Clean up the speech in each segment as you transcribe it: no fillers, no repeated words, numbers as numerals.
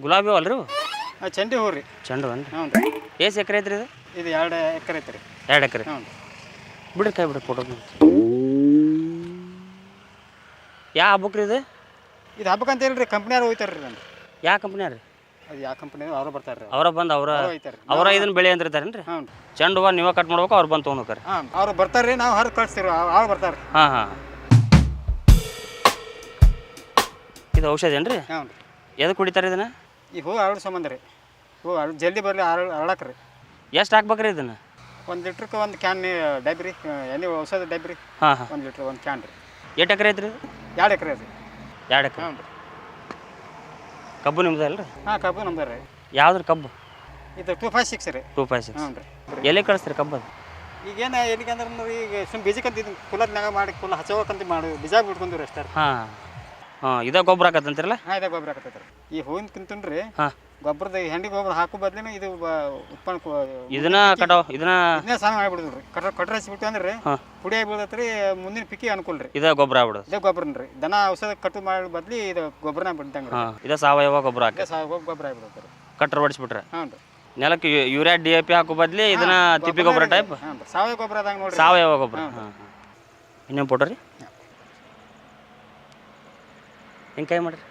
ಗುಲಾಬಿ ಹೂ ಅಲ್ರಿ ಚಂಡಿ ಹೂ ರೀ. ಚೆಂಡು ಅನ್ರಿ. ಹ್ಞೂ ರೀ. ಎಷ್ಟು ಎಕರೆ ಐತ್ರಿ ಇದು? ಇದು 2 ಎಕರೆ ಐತೆ ರೀ. 2 ಎಕರೆ. ಹ್ಞೂ. ಬಿಡ್ರಿ ಕೈ ಬಿಡ್ರಿ ಫೋಟೋ. ಯಾವ ಹಬ್ಬಕ್ಕೆ ರೀ ಇದು? ಇದು ಹಬ್ಬಕ್ಕಂತ ಹೇಳ್ರಿ ಕಂಪ್ನಿಯವ್ರು ಹೋಯ್ತಾರೆ ರೀ. ನಾನು ಯಾವ ಕಂಪ್ನಿ ರೀ? ಅದು ಯಾವ ಕಂಪ್ನಿ ಅವರು ಬರ್ತಾರೆ ರೀ. ಅವರ ಬಂದು ಅವರ ಇದನ್ನ ಬೆಳೆ ಅಂತಿರ್ತಾರೇನು ರೀ? ಹ್ಞೂ. ಚೆಂಡು ಹೂವು ನೀವೇ ಕಟ್ ಮಾಡ್ಬೇಕು, ಅವ್ರು ಬಂದು ತೊಗೊಂಡು ಹೋಗ್ತಾರೆ. ಹಾಂ, ಅವ್ರು ಬರ್ತಾರೆ ರೀ, ನಾವು ಹೊರಗೆ ಕಳಿಸ್ತೀವಿ, ಅವ್ರು ಬರ್ತಾರೆ. ಹಾಂ ಹಾಂ. ಇದು ಔಷಧಿ ಏನು ರೀ? ಹ್ಞೂ ರೀ. ಎದಕ್ಕೆ ಕುಡಿತಾರೆ ಇದನ್ನು? ಈ ಹೂ ಅರಳು ಸಂಬಂಧ ರೀ. ಹೂ ಜಲ್ದಿ ಬರಲಿ ಅರಳಕ್ಕೆ ರೀ. ಎಷ್ಟು ಹಾಕ್ಬೇಕ್ರಿ ಇದನ್ನು? 1 ಲೀಟ್ರಿಗೆ 1 ಕ್ಯಾನ್ ಡಬ್ಬಿ ರೀ. ಎಣ್ಣೆ ಔಷಧ ಡಬ್ಬಿ ರೀ. ಹಾಂ ಹಾಂ. 1 ಲೀಟ್ರ್ 1 ಕ್ಯಾನ್ ರೀ. ಎಷ್ಟು ಎಕರೆ ಐತ್ರಿ? 2 ಎಕರೆ ರೀ. 2 ಎಕರೆ. ಹ್ಞೂ ರೀ. ಕಬ್ಬು ನಿಮ್ದು ಅಲ್ಲ ರೀ? ಹಾಂ, ಕಬ್ಬು ನಮ್ದು ರೀ. ಯಾವ್ದು ಕಬ್ಬು? ಇದು 256 ರೀ. 256. ಹ್ಞೂ ರೀ. ಎಲ್ಲಿ ಕಳಿಸ್ತೀರಿ ಕಬ್ಬು? ಈಗೇನು ಎಲ್ಲಿಗೆ ಅಂದ್ರೆ ಈಗ ಸುಮ್ಮನೆ ಬೀಜಕ್ಕಂತ ಇದು ಕುಲತ್ನಾಗ ಮಾಡಿ ಕುಲ ಹಚ್ಚೋಕಂತ ಮಾಡಿ ಬೀಜ ಬಿಟ್ಕೊಂಡ್ರಿ ಅಷ್ಟೇ. ಹಾಂ ಹಾಂ. ಇದೇ ಗೊಬ್ಬರ ಹಾಕತ್ತಂತಿರಲ್ಲ? ಹಾಂ, ಇದೇ ಗೊಬ್ಬರ ಹಾಕತ್ತೈತೆ ರೀ. ಈ ಹೂವಿನ ರೀ ಹಾಂ, ಗೊಬ್ಬರದ ಹೆಂಡಿ ಗೊಬ್ಬರ ಹಾಕೋ ಬದ್ಲಿನ ಇದು ಉತ್ಪನ್ನ ಇದನ್ನ ಕಟಾವ್ ಇದನ್ನೇ ಸಾನ ಮಾಡಿಬಿಡುದು ರೀ. ಕಟ್ರ ಹಚ್ಚಿಬಿಟ್ಟು ಅಂದ್ರೆ ರೀ ಹಾಂ, ಪುಡಿ ಆಗಿಬಿಡತ್ತೆ ರೀ. ಮುಂದಿನ ಪಿಕ್ಕಿ ಅನುಕೂಲ ರೀ. ಇದೇ ಗೊಬ್ಬರ ಆಗ್ಬಿಡೋದು. ಇದೇ ಗೊಬ್ಬರನ ರೀ. ದನ ಔಷಧ ಕಟ್ಟು ಮಾಡಿ ಬದ್ಲಿ ಇದು ಗೊಬ್ಬರನ ಬಿಡ್ದಂಗೆ ರೀ. ಹಾಂ, ಇದೇ ಸಾವಯವ ಗೊಬ್ಬರ ಹಾಕಿ ಗೊಬ್ಬರ ಆಗಿಬಿಡುತ್ತೆ ರೀ. ಕಟ್ರ ಹೊಡಿಸ್ಬಿಟ್ರೆ. ಹ್ಞೂ ರೀ. ನೆಲಕ್ಕೆ ಯೂರಿಯಾ DAP ಹಾಕೋ ಬದ್ಲಿ ಇದನ್ನ ತಿಪ್ಪಿ ಗೊಬ್ಬರ ಟೈಪ್ ಹಾಂ, ಸಾವಯವ ಗೊಬ್ಬರ ಅದಂಗೆ ನೋಡ್ರಿ. ಸಾವಯವ ಗೊಬ್ಬರ. ಹಾಂ ಹಾಂ. ಇನ್ನೇನು ಫೋಟೋ ರೀ? ಹಿಂಗೆ ಕೈ ಮಾಡಿರಿ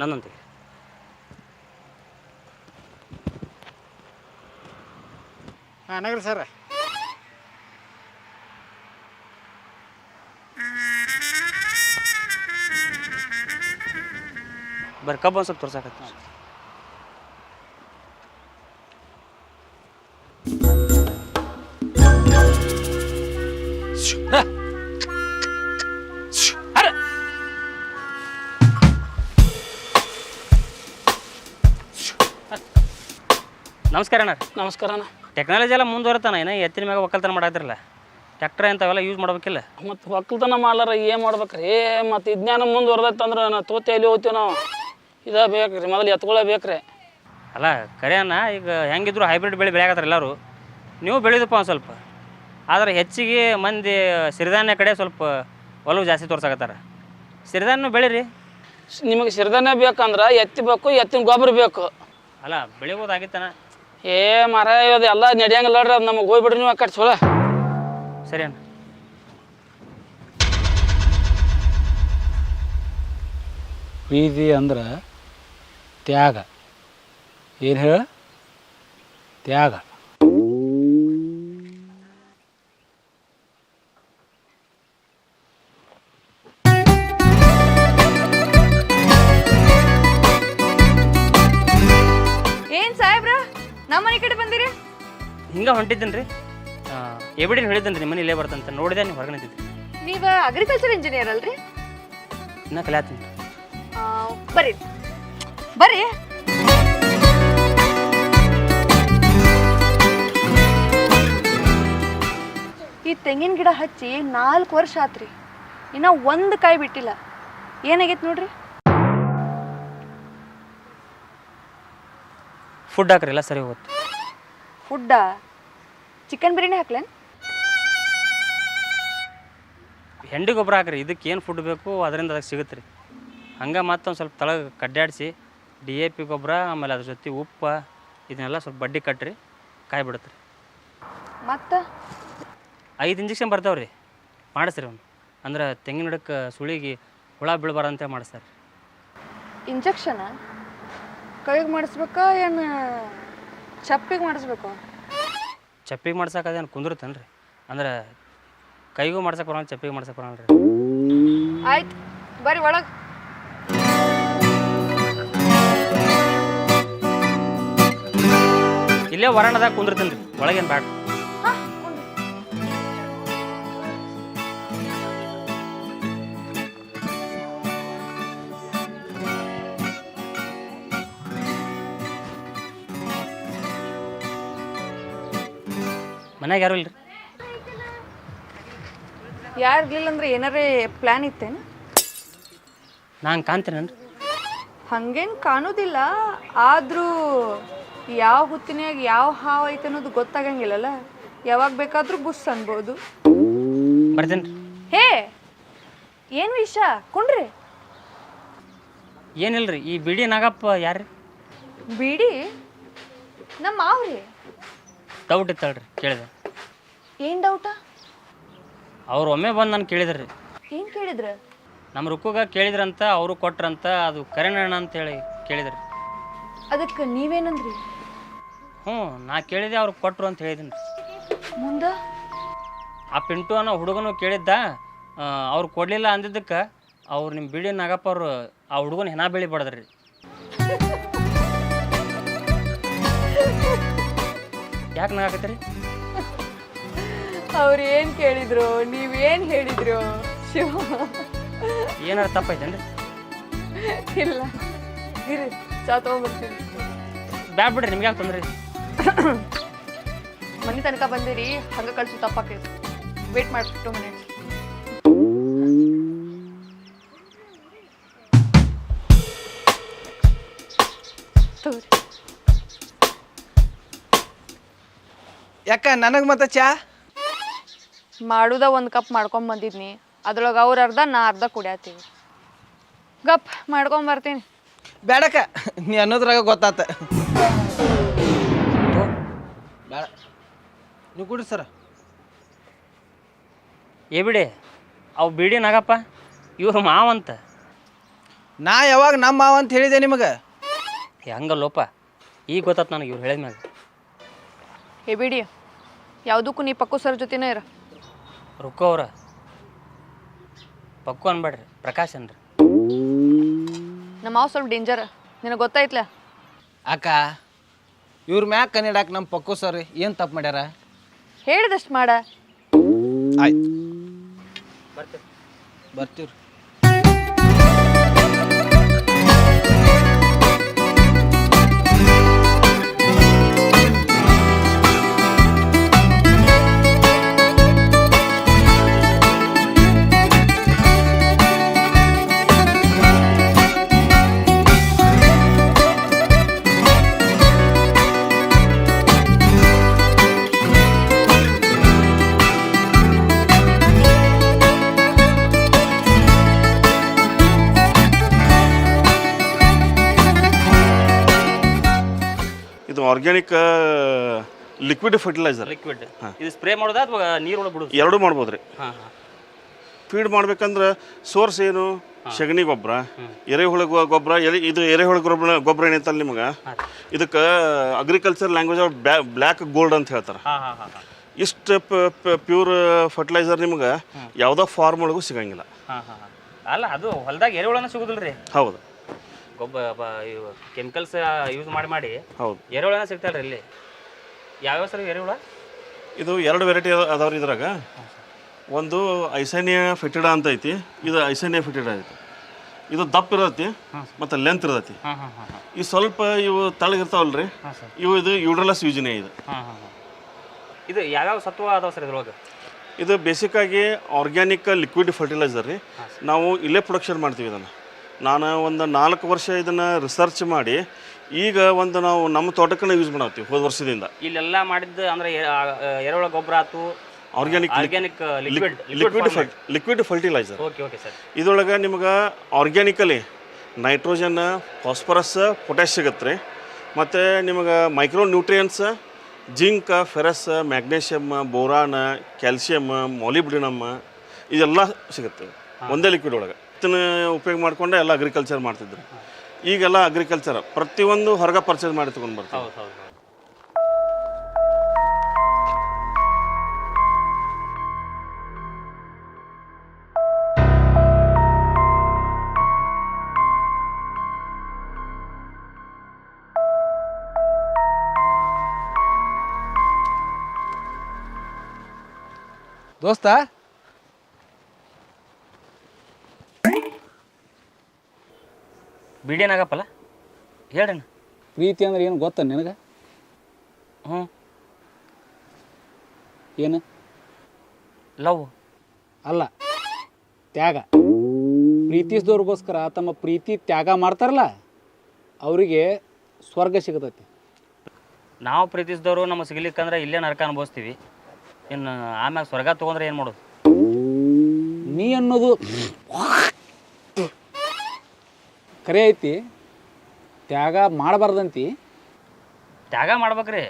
ನನ್ನಂತ. ಹಾಂ, ನಗರಿ ಸರ್. ಬರ್ರಿ ಕಬ್ಬು ಒಂದು ಸ್ವಲ್ಪ ತೋರ್ಸಾಕತ್ತಿ. ನಮಸ್ಕಾರ ಅಣ್ಣ. ನಮಸ್ಕಾರ ಅಣ್ಣ. ಟೆಕ್ನಾಲಜಿ ಎಲ್ಲ ಮುಂದುವರ್ತಾನ. ಏನೋ ಎತ್ತಿನ ಮ್ಯಾಗ ಒಕ್ಕಲ್ತನ ಮಾಡಾತಿರಲ್ಲ, ಟ್ಯಾಕ್ಟ್ರ್ ಇಂಥವೆಲ್ಲ ಯೂಸ್ ಮಾಡ್ಬೇಕಿಲ್ಲ? ಮತ್ತು ಒಕ್ಕಲ್ತನ ಮಾಡ್ಲಾರ ಏನು ಮಾಡ್ಬೇಕ್ರಿ? ಮತ್ತು ವಿಜ್ಞಾನ ಮುಂದುವರ್ದೈತಂದ್ರೆ ನಾವು ತೋತಿ ಎಲ್ಲಿ ಹೋಗ್ತೀವಿ ನಾವು. ಇದೇ ಬೇಕು ರೀ, ಮೊದಲು ಎತ್ಕೊಳ್ಳೇ ಬೇಕ್ರಿ. ಅಲ್ಲ ಕರೆಯನ್ನ ಈಗ ಹೆಂಗಿದ್ರು ಹೈಬ್ರಿಡ್ ಬೆಳೆ ಬೆಳೆಯಕತ್ತಾರ ಎಲ್ಲರೂ. ನೀವು ಬೆಳೆದಪ್ಪ ಒಂದು ಸ್ವಲ್ಪ. ಆದರೆ ಹೆಚ್ಚಿಗೆ ಮಂದಿ ಸಿರಿಧಾನ್ಯ ಕಡೆ ಸ್ವಲ್ಪ ಒಲವು ಜಾಸ್ತಿ ತೋರ್ಸಾಕತ್ತಾರ. ಸಿರಿಧಾನ್ಯ ಬೆಳೀರಿ. ನಿಮಗೆ ಸಿರಿಧಾನ್ಯ ಬೇಕಂದ್ರೆ ಎತ್ತಿ ಬೇಕು, ಎತ್ತಿನ ಗೊಬ್ಬರ ಬೇಕು. ಅಲ್ಲ ಬೆಳಿಬೋದಾಗಿತ್ತನ. ಮರ ಇದು ಎಲ್ಲ ನಡೆಯಂಗಿಲ್ಲ ನೋಡ್ರಿ. ಅದು ನಮಗೆ ಹೋಗ್ಬಿಡ್ರಿ ನೀವು ಆ ಕಡೆ ಚೋಳ. ಸರಿ ಅಣ್ಣ. ಪ್ರೀತಿ ಅಂದ್ರೆ ತ್ಯಾಗ. ಏನು ಹೇಳ? ತ್ಯಾಗ. ಏನ್ ಸಾಹೇಬ್ರ ನಮ್ಮ ಮನೆ ಕಡೆ ಬಂದಿರಿ? ಹಿಂಗೆ ಹೊಂಟಿದ್ದೀನಿ ರೀ. ಎಬಿಡಿನ ಹೇಳಿದ್ದೀನಿ ರೀ, ಮನೆ ಇಲ್ಲೇ ಬರ್ತಂತ. ನೋಡಿದೆ ನೀವು ಹೊರಗೆ ನಿಂತಿದ್ರಿ. ನೀವು ಅಗ್ರಿಕಲ್ಚರ್ ಇಂಜಿನಿಯರ್ ಅಲ್ರಿ? ಇನ್ನೂ ಕಲಿಯಾತೀನಿ. ಬರ್ರಿ ಬರ್ರಿ. ಈ ತೆಂಗಿನ ಗಿಡ ಹಚ್ಚಿ 4 ವರ್ಷ ಆತ್ರಿ, ಇನ್ನ 1 ಕಾಯಿ ಬಿಟ್ಟಿಲ್ಲ. ಏನಾಗೈತೆ ನೋಡ್ರಿ. ಫುಡ್ ಹಾಕ್ರಿ, ಎಲ್ಲ ಸರಿ ಹೋಗುತ್ತೆ. ಫುಡ್ಡಾ? ಚಿಕನ್ ಬಿರಿಯಾನಿ ಹಾಕ್ಲೇನು? ಹೆಂಡಿ ಗೊಬ್ಬರ ಹಾಕ್ರಿ. ಇದಕ್ಕೆ ಏನು ಫುಡ್ ಬೇಕು ಅದರಿಂದ ಅದಕ್ಕೆ ಸಿಗುತ್ತೆ ರೀ. ಹಂಗೆ ಮತ್ತೊಂದು ಸ್ವಲ್ಪ ತಳಗೆ ಕಡ್ಡಾಡಿಸಿ DAP ಗೊಬ್ಬರ, ಆಮೇಲೆ ಅದ್ರ ಜೊತೆ ಉಪ್ಪು ಇದನ್ನೆಲ್ಲ ಸ್ವಲ್ಪ ಬಡ್ಡಿ ಕಟ್ಟ್ರಿ, ಕಾಯಿ ಬಿಡುತ್ತೆ ರೀ. ಮತ್ತು 5 ಇಂಜೆಕ್ಷನ್ ಬರ್ತಾವೆ ರೀ, ಮಾಡಿಸ್ರಿ ಅವ್ನು. ಅಂದ್ರೆ ತೆಂಗಿನ ಗಿಡಕ್ಕೆ ಸುಳಿಗೆ ಹುಳ ಬೀಳಬಾರಂತೆ ಮಾಡಿಸ್ತಾರೆ. ಇಂಜೆಕ್ಷನ ಕೈಗೆ ಮಾಡಿಸ್ಬೇಕಾ ಏನು ಚಪ್ಪಿಗೆ ಮಾಡಿಸ್ಬೇಕು? ಚಪ್ಪಿಗೆ ಮಾಡ್ಸಕ್ಕೆ ಅದೇನು ಕುಂದಿರುತ್ತೇನು ರೀ? ಅಂದ್ರೆ ಕೈಗೂ ಮಾಡ್ಸಕ್ಕೆ ಬರೋಲ್ಲ, ಚಪ್ಪಿಗೆ ಮಾಡ್ಸಕ್ಕೆ ಬರೋಲ್ಲ ರೀ. ಆಯ್ತು ಬರ್ರಿ ಒಳಗೆ. ಇಲ್ಲೇ ವರಾಂಡದಾಗ ಕುಂದಿರ್ತೀನಿ ರೀ, ಒಳಗೇನು ಬ್ಯಾಡ. ಮನ್ಯಾಗ ಯಾರು ಇಲ್ರಿ? ಯಾರು ಇರ್ಲಿಲ್ಲ ಅಂದ್ರೆ ಏನಾರೇ ಪ್ಲ್ಯಾನ್ ಇತ್ತೇನು? ನಾನು ಕಾಣ್ತೀನೇನ್ರಿ? ಹಂಗೇನು ಕಾಣೋದಿಲ್ಲ, ಆದರೂ ಯಾವ ಹೊತ್ತಿನಾಗ ಯಾವ ಹಾವು ಐತೆ ಅನ್ನೋದು ಗೊತ್ತಾಗಂಗಿಲ್ಲಲ್ಲ. ಯಾವಾಗ ಬೇಕಾದರೂ ಬುಸ್ ಅನ್ಬೋದು. ಬರ್ತೀನಿ ರೀ. ಹೇ ಏನು ವಿಷಯ? ಕುಂಡ್ರಿ. ಏನಿಲ್ರಿ ಈ ಬಿಡಿ ನಾಗಪ್ಪ ಯಾರ್ರಿ? ಬಿಡಿ ನಮ್ಮ ಮಾವ್ರಿ. ಡೌಟ್ ಇತ್ತಳ್ರಿ ಕೇಳಿದೆ. ಏನು ಡೌಟಾ? ಅವ್ರು ಒಮ್ಮೆ ಬಂದು ನಾನು ಕೇಳಿದ್ರಿ. ಏನು ಕೇಳಿದ್ರ? ನಮ್ಮ ರುಕ್ಕುಗ ಕೇಳಿದ್ರಂತ, ಅವರು ಕೊಟ್ರಂತ, ಅದು ಕರೆನಣ್ಣ ಅಂತೇಳಿ ಕೇಳಿದ್ರಿ. ಅದಕ್ಕೆ ನೀವೇನಂದ್ರಿ? ಹ್ಞೂ ನಾ ಕೇಳಿದೆ, ಅವ್ರು ಕೊಟ್ಟರು ಅಂತ ಹೇಳಿದ್ದೀನಿ ರೀ. ಮುಂದೆ ಆ ಪಿಂಟು ಅನ್ನೋ ಹುಡುಗನು ಕೇಳಿದ್ದ, ಅವ್ರು ಕೊಡಲಿಲ್ಲ ಅಂದಿದ್ದಕ್ಕೆ ಅವ್ರು ನಿಮ್ಮ ಬಿಡಿ ನಾಗಪ್ಪ ಅವರು ಆ ಹುಡುಗನ ಹೆಣ ಬೆಳಿ ಬಡದ್ರಿ. ಯಾಕೆ ನಾಗತ್ತೀರಿ? ಅವ್ರು ಏನು ಕೇಳಿದ್ರು, ನೀವೇನು ಹೇಳಿದ್ರು? ಶಿವ, ಏನಾರು ತಪ್ಪೈತೇನ್ರಿ? ಇಲ್ಲ ಇರಿ, ಚಾ ತೊಗೊಂಬರ್ತೀನಿ. ಬ್ಯಾಡ್ ಬಿಡ್ರಿ, ನಿಮ್ಗೆ ಯಾಕೆ ತೊಂದ್ರಿ? ಮನೆ ತನಕ ಬಂದಿರಿ, ಹಂಗೆ ಕಳ್ಸು ತಪ್ಪಾಕೈತಿ. ವೇಟ್ ಮಾಡಿ 2 ಮಿನಿಟ್ಸ್. ತಗೋರಿ. ಯಾಕ ನನಗೆ ಮತ್ತೆ ಚಾ ಮಾಡುದ 1 ಕಪ್ ಮಾಡ್ಕೊಂಡ್ ಬಂದಿದ್ನಿ, ಅದ್ರೊಳಗೆ ಅವ್ರು ಅರ್ಧ ನಾ ಅರ್ಧ ಕುಡಿಯತ್ತೀವಿ. ಗಪ್ ಮಾಡ್ಕೊಂಬರ್ತೀನಿ. ಬೇಡಕ್ಕ, ನೀ ಅನ್ನೋದ್ರಾಗ ಗೊತ್ತಾತ. ಬೇಡ, ನೀವು ಕುಡಿ ಸರ. ಏ ಬಿಡಿ, ಅವು ಬಿಡಿ ನಾಗಪ್ಪ ಇವ್ರು ಮಾವಂತ. ನಾ ಯಾವಾಗ ನಮ್ಮ ಮಾವ ಅಂತ ಹೇಳಿದೆ ನಿಮಗೆ? ಹಂಗಲ್ಲೋಪ, ಈಗ ಗೊತ್ತಾತ್ ನನಗೆ ಇವ್ರು ಹೇಳಿದ್ಮ್ಯಾಗ. ಹೇ ಬಿಡಿ, ಯಾವುದಕ್ಕೂ ನೀ ಪಕ್ಕು ಸರ್ ಜೊತೆನೇ ಇರ. ರುಕ್ಕೋ ಅವ್ರ ಪಕ್ಕು ಅನ್ಬೇಡ್ರಿ, ಪ್ರಕಾಶ್ ಅನ್ರಿ. ನಮ್ಮ ಮಾವು ಸ್ವಲ್ಪ ಡೇಂಜರ್, ನಿನಗೆ ಗೊತ್ತಾಯ್ತಲ್ಲ. ಅಕ್ಕ, ಇವ್ರ ಮ್ಯಾಗ ಕನ್ನಡಕ್ಕೆ ನಮ್ಮ ಪಕ್ಕು ಸರ್ ಏನು ತಪ್ಪು ಮಾಡ್ಯಾರ? ಹೇಳಿದಷ್ಟು ಮಾಡ. ಆಯ್ತು, ಬರ್ತೀವ್ರಿ. ಇದು ಆರ್ಗ್ಯಾನಿಕ್ ಲಿಕ್ವಿಡ್ ಫರ್ಟಿಲೈಸರ್. ಲಿಕ್ವಿಡ್ ಇದು ಸ್ಪ್ರೇ ಮಾಡೋದಾ ಅಥವಾ ನೀರೊಳಗೆ ಬಿಡೋದು? ಎರಡೂ ಮಾಡ್ಬೋದು ರೀ. ಹಾಂ ಹಾಂ. ಫೀಡ್ ಮಾಡ್ಬೇಕಂದ್ರೆ ಸೋರ್ಸ್ ಏನು? ಸಗಣಿ ಗೊಬ್ಬರ, ಎರೆಹುಳ ಗೊಬ್ಬರ. ಇದು ಎರೆಹುಳ ಗೊಬ್ಬರ ಏನೈತಲ್ಲ ನಿಮ್ಗೆ, ಇದಕ್ಕೆ ಅಗ್ರಿಕಲ್ಚರ್ ಲ್ಯಾಂಗ್ವೇಜ್ ಅವ್ರು ಬ್ಲ್ಯಾಕ್ ಗೋಲ್ಡ್ ಅಂತ ಹೇಳ್ತಾರೆ. ಹಾಂ ಹಾಂ ಹಾಂ ಹಾಂ. ಇಷ್ಟು ಪ್ಯೂರ್ ಫರ್ಟಿಲೈಸರ್ ನಿಮ್ಗೆ ಯಾವುದೋ ಫಾರ್ಮ್ ಒಳಗೂ ಸಿಗಂಗಿಲ್ಲ. ಹಾಂ ಹಾಂ ಹಾಂ. ಅಲ್ಲ, ಅದು ಹೊಲ್ದಾಗ ಎರೆಹುಳನ ಸಿಗೋದಿಲ್ಲ ರೀ. ಹೌದು, ಗೊಬ್ಬರ ಇವು ಕೆಮಿಕಲ್ಸ್ ಯೂಸ್ ಮಾಡಿ ಹೌದು. ಎರೆಹುಳನ ಸಿಗ್ತಾಳ್ರಿ ಇಲ್ಲಿ. ಯಾವ್ಯಾವ ಸರ್ ಎರೆಹುಳ? ಇದು 2 ವೆರೈಟಿ ಅದಾವ್ರಿ ಇದ್ರಾಗ. ಒಂದು ಐಸೇನಿಯಾ ಫಿಟಿಡಾ ಅಂತ ಐತಿ, ಇದು ಐಸೇನಿಯಾ ಫಿಟಿಡಾ ಐತಿ. ಇದು ದಪ್ಪ ಇರತ್ತಿ ಮತ್ತು ಲೆಂತ್ ಇರತ್ತಿ. ಹಾಂ ಹಾಂ ಹಾಂ ಹಾಂ. ಈ ಸ್ವಲ್ಪ ಇವು ತಳಗಿರ್ತಾವಲ್ರಿ, ಇದು ಯೂಡ್ರಲಸ್ ಯೂಜಿನೇ ಇದು. ಹಾಂ ಹಾಂ ಹಾಂ. ಇದು ಯಾವ್ಯಾವ ಸತ್ವ ಅದಾವ ಸರ್ ಇದ್ರೊಳಗೆ? ಇದು ಬೇಸಿಕ್ಕಾಗಿ ಆರ್ಗ್ಯಾನಿಕ್ ಲಿಕ್ವಿಡ್ ಫರ್ಟಿಲೈಸರ್ ರೀ. ನಾವು ಇಲ್ಲೇ ಪ್ರೊಡಕ್ಷನ್ ಮಾಡ್ತೀವಿ ಇದನ್ನು. ನಾನು ಒಂದು 4 ವರ್ಷ ಇದನ್ನು ರಿಸರ್ಚ್ ಮಾಡಿ ಈಗ ಒಂದು ನಾವು ನಮ್ಮ ತೋಟಕ್ಕನ್ನ ಯೂಸ್ ಮಾಡತ್ತೀವಿ ಹೋದ ವರ್ಷದಿಂದ. ಇಲ್ಲೆಲ್ಲ ಮಾಡಿದ್ದು ಅಂದರೆ ಎರೆಹುಳ ಗೊಬ್ಬರ ಆಯ್ತು, organic liquid fertiliser. Okay okay sir. ಇದರೊಳಗೆ ನಿಮ್ಗೆ ಆರ್ಗ್ಯಾನಿಕಲಿ ನೈಟ್ರೋಜನ್, ಫಾಸ್ಫರಸ್, ಪೊಟ್ಯಾಶ್ ಸಿಗುತ್ತೆ ರೀ. ಮತ್ತು ನಿಮಗೆ micro nutrients, zinc, ferrous, magnesium, boron, calcium, molybdenum ಇದೆಲ್ಲ ಸಿಗುತ್ತೆ ಒಂದೇ ಲಿಕ್ವಿಡ್ ಒಳಗೆ. ಇದನ್ನ ಉಪಯೋಗ ಮಾಡಿಕೊಂಡೆ ಎಲ್ಲ ಅಗ್ರಿಕಲ್ಚರ್ ಮಾಡ್ತಿದ್ರು. ಈಗೆಲ್ಲ ಅಗ್ರಿಕಲ್ಚರ್ ಪ್ರತಿಯೊಂದು ಹೊರಗೆ ಪರ್ಚೇಸ್ ಮಾಡಿ ತೊಗೊಂಡು ಬರ್ತೀವಿ. ಹೌದು ಹೌದು. ದೋಸ್ತ, ಬಿಡಿನಾಗಪ್ಪಲ್ಲ ಹೇಳ್ರಿ. ಪ್ರೀತಿ ಅಂದ್ರೆ ಏನು ಗೊತ್ತ ನಿನಗೆ? ಹ್ಞೂ. ಏನು? ಲವ್ ಅಲ್ಲ, ತ್ಯಾಗ. ಪ್ರೀತಿಸಿದವ್ರಿಗೋಸ್ಕರ ತಮ್ಮ ಪ್ರೀತಿ ತ್ಯಾಗ ಮಾಡ್ತಾರಲ್ಲ, ಅವರಿಗೆ ಸ್ವರ್ಗ ಸಿಗತೈತಿ. ನಾವು ಪ್ರೀತಿಸಿದವರು ನಮಗೆ ಸಿಗ್ಲಿಕ್ಕಂದ್ರೆ ಇಲ್ಲೇ ನರಕ ಅನುಭವಿಸ್ತೀವಿ. ಇನ್ನು ಆಮ್ಯಾಗ ಸ್ವರ್ಗ ತೊಗೊಂಡ್ರೆ ಏನು ಮಾಡೋದು? ನೀ ಅನ್ನೋದು ಖರೆ ಐತಿ, ತ್ಯಾಗ ಮಾಡಬಾರ್ದಂತಿ. ತ್ಯಾಗ ಮಾಡ್ಬೇಕ್ರಿ.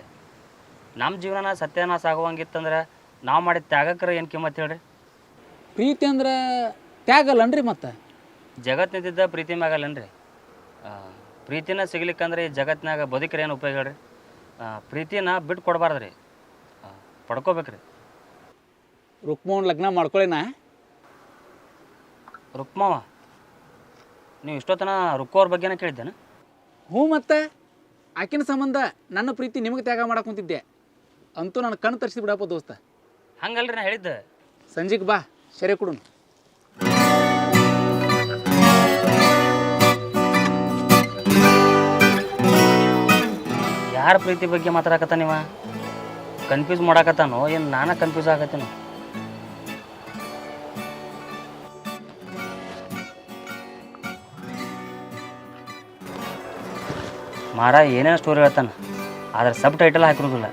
ನಮ್ಮ ಜೀವನ ಸತ್ಯನಾಶ ಆಗುವಂಗಿತ್ತಂದ್ರೆ ನಾವು ಮಾಡಿದ ತ್ಯಾಗಕ್ಕರ ಏನು ಕಿಮ್ಮತ್ತು ಹೇಳ್ರಿ. ಪ್ರೀತಿ ಅಂದ್ರೆ ತ್ಯಾಗ ಅಲ್ಲನ್ರಿ ಮತ್ತೆ? ಜಗತ್ತಿನಿದ್ದ ಪ್ರೀತಿ ಮ್ಯಾಗಲ್ಲನ್ರಿ. ಪ್ರೀತಿನ ಸಿಗ್ಲಿಕ್ಕಂದ್ರೆ ಈ ಜಗತ್ತಿನಾಗ ಬದುಕ್ರಿ ಏನು ಉಪಯೋಗ ಹೇಳ್ರಿ. ಪ್ರೀತಿನ ಬಿಟ್ಟು ಕೊಡಬಾರ್ದು ರೀ, ಪಡ್ಕೋಬೇಕ್ರಿ. ರುಕ್ಮವ್ನ ಲಗ್ನ ಮಾಡ್ಕೊಳ್ಳೇನಾ? ರುಕ್ಮವ, ನೀವು ಇಷ್ಟೊತ್ತನ ರುಕ್ಕೋವ್ರ ಬಗ್ಗೆನೇ ಕೇಳಿದ್ದೇನೆ. ಹ್ಞೂ ಮತ್ತೆ ಆಕಿನ ಸಂಬಂಧ ನನ್ನ ಪ್ರೀತಿ ನಿಮಗೆ ತ್ಯಾಗ ಮಾಡಕ್ಕೆ ಕುಂತಿದ್ದೆ. ಅಂತೂ ನನ್ನ ಕಣ್ಣು ತರಿಸಿ ಬಿಡಪ್ಪ ದೋಸ್ತ. ಹಂಗಲ್ರಿ ನಾ ಹೇಳಿದ್ದೆ. ಸಂಜೆಗೆ ಬಾ, ಸೆರೆ ಕೊಡು. ಯಾರ ಪ್ರೀತಿ ಬಗ್ಗೆ ಮಾತಾಡಕತ್ತ ನೀವ? ಕನ್ಫ್ಯೂಸ್ ಮಾಡಾಕತ್ತಾನೋ ಏನು ನಾನ ಕನ್ಫ್ಯೂಸ್ ಆಗತ್ತೇನೋ? ಮಾರ ಏನೇನು ಸ್ಟೋರಿ ಹೇಳ್ತಾನೆ, ಆದ್ರೆ ಸಬ್ ಟೈಟಲ್ ಹಾಕಿರೋದಿಲ್ಲ.